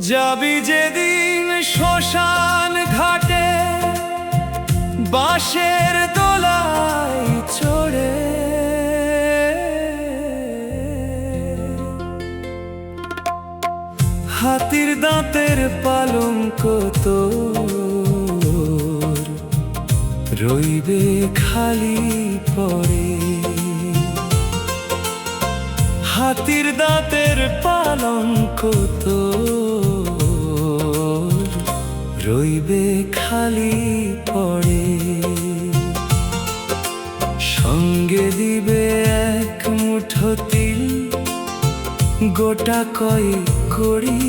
যাবি যেদিন শ্মশান ঘাটে বাঁশের দোলায় চড়ে, হাতির দাঁতের পালঙ্ক তোর রইবে খালি পড়ে। হাতির দাঁতের পালঙ্ক তোর রইবে খালি পড়ে। সঙ্গে দিবে এক মুঠো তিল, গোটা কয়েক কড়ি,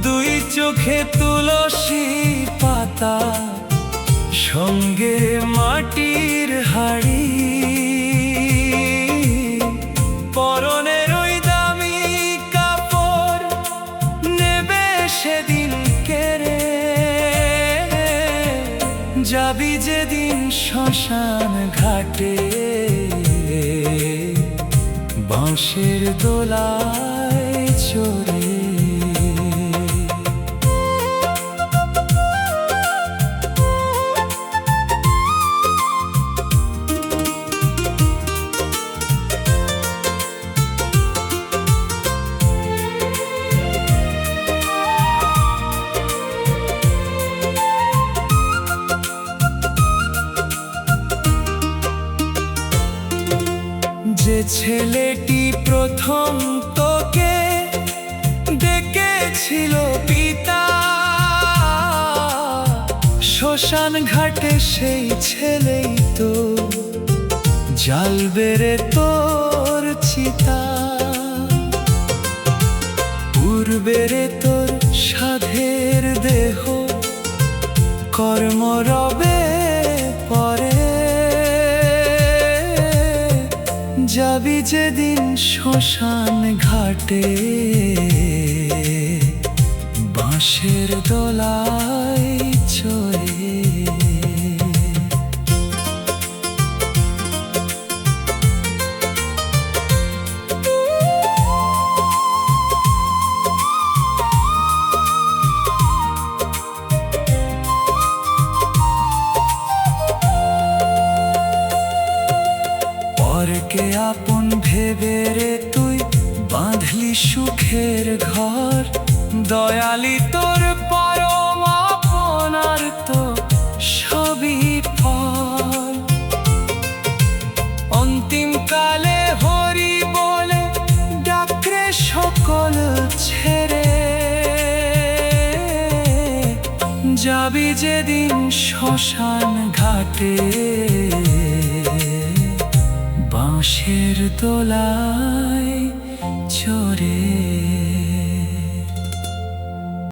দুই চোখে তুলসী পাতা, সঙ্গে মাটির হাড়ি। পরনের ওই দামি কাপড় নেবে সেদিন কেড়ে, যাবি যেদিন শ্মশান ঘাটে বাঁশের দোলায় চড়ে। যে ছেলেটি প্রথম তোকে ডেকেছিল পিতা, শ্মশান ঘাটে সেই ছেলেই তো জ্বালবে রে তোর চিতা। উড়বে রে তোর সাধের দেহ, কর্ম রবে পরে। যাবি যেদিন শ্মশান ঘাটে বাঁশের দোলায় চড়ে। পরকে আপন ভেবে রে তুই বাঁধলি সুখের ঘর, দয়ালি তোর পরম আপনার তো সবই ফল। অন্তিম কালে হরি বলে ডাকরে সকল ছেড়ে, যাবি যেদিন শ্মশান ঘাটে বাঁশের দোলায় চড়ে।